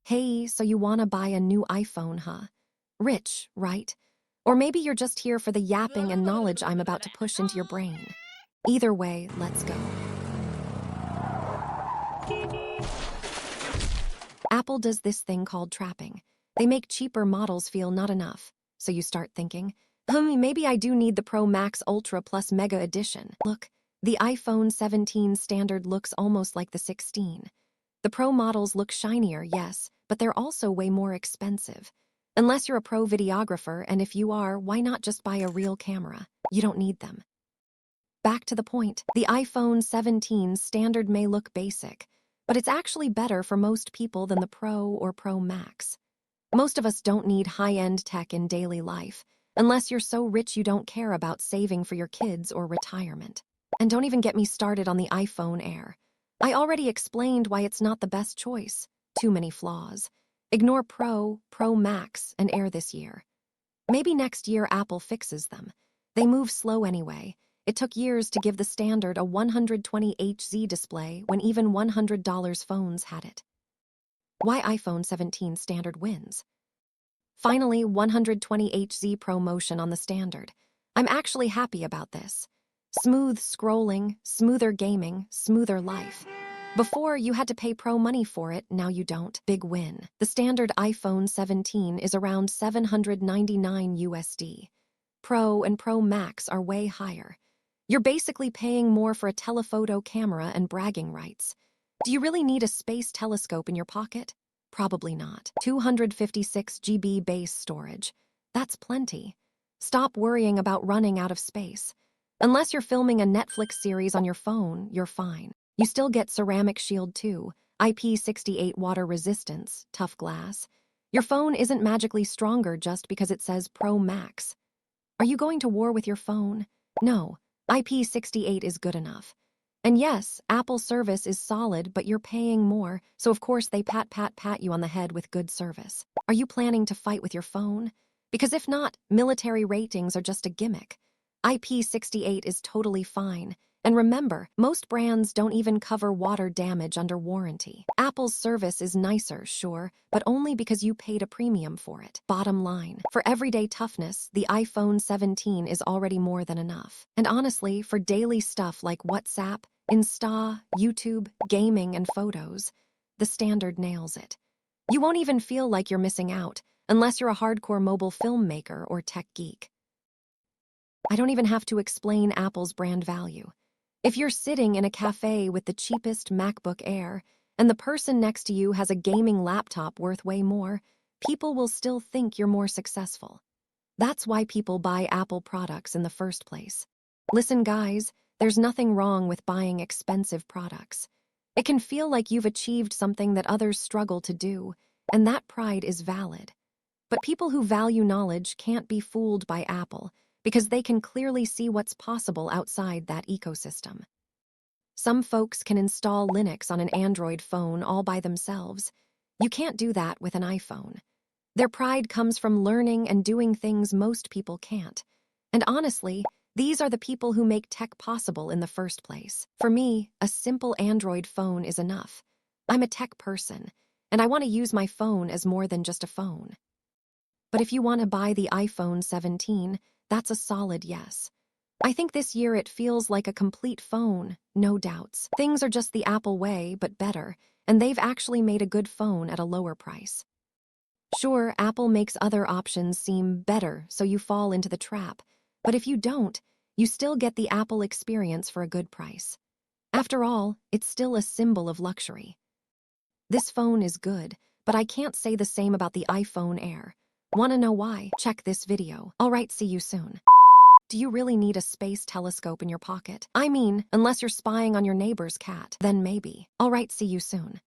Hey, so you wanna buy a new iPhone, huh? Rich, right? Or maybe you're just here for the yapping and knowledge I'm about to push into your brain. Either way, let's go. Apple does this thing called trapping. They make cheaper models feel not enough. So you start thinking, maybe I do need the Pro Max Ultra Plus Mega Edition. Look, the iPhone 17 standard looks almost like the 16. The Pro models look shinier, yes, but they're also way more expensive. Unless you're a pro videographer, and if you are, why not just buy a real camera? You don't need them. Back to the point, the iPhone 17 standard may look basic, but it's actually better for most people than the Pro or Pro Max. Most of us don't need high-end tech in daily life, unless you're so rich you don't care about saving for your kids or retirement. And don't even get me started on the iPhone Air. I already explained why it's not the best choice. Too many flaws. Ignore Pro, Pro Max, and Air this year. Maybe next year Apple fixes them. They move slow anyway. It took years to give the standard a 120Hz display when even $100 phones had it. Why iPhone 17 standard wins? Finally, 120Hz promotion on the standard. I'm actually happy about this. Smooth scrolling, smoother gaming, smoother life. Before, you had to pay pro money for it, now you don't. Big win. The standard iPhone 17 is around $799 USD. Pro and Pro Max are way higher. You're basically paying more for a telephoto camera and bragging rights. Do you really need a space telescope in your pocket? Probably not. 256 GB base storage. That's plenty. Stop worrying about running out of space. Unless you're filming a Netflix series on your phone, you're fine. You still get ceramic shield too, IP68 water resistance, tough glass. Your phone isn't magically stronger just because it says Pro Max. Are you going to war with your phone? No, IP68 is good enough. And yes, Apple service is solid, but you're paying more, so of course they pat you on the head with good service. Are you planning to fight with your phone? Because if not, military ratings are just a gimmick. IP68 is totally fine. And remember, most brands don't even cover water damage under warranty. Apple's service is nicer, sure, but only because you paid a premium for it. Bottom line, for everyday toughness, the iPhone 17 is already more than enough. And honestly, for daily stuff like WhatsApp, Insta, YouTube, gaming, and photos, the standard nails it. You won't even feel like you're missing out, unless you're a hardcore mobile filmmaker or tech geek. I don't even have to explain Apple's brand value. If you're sitting in a cafe with the cheapest MacBook Air and the person next to you has a gaming laptop worth way more, people will still think you're more successful. That's why people buy Apple products in the first place. Listen, guys, there's nothing wrong with buying expensive products. It can feel like you've achieved something that others struggle to do, and that pride is valid. But people who value knowledge can't be fooled by Apple, because they can clearly see what's possible outside that ecosystem. Some folks can install Linux on an Android phone all by themselves. You can't do that with an iPhone. Their pride comes from learning and doing things most people can't. And honestly, these are the people who make tech possible in the first place. For me, a simple Android phone is enough. I'm a tech person, and I want to use my phone as more than just a phone. But if you want to buy the iPhone 17, that's a solid yes. I think this year it feels like a complete phone, no doubts. Things are just the Apple way, but better, and they've actually made a good phone at a lower price. Sure, Apple makes other options seem better, so you fall into the trap. But if you don't, you still get the Apple experience for a good price. After all, it's still a symbol of luxury. This phone is good, but I can't say the same about the iPhone Air. Want to know why? Check this video. Alright, see you soon. Do you really need a space telescope in your pocket? I mean, unless you're spying on your neighbor's cat, then maybe. Alright, see you soon.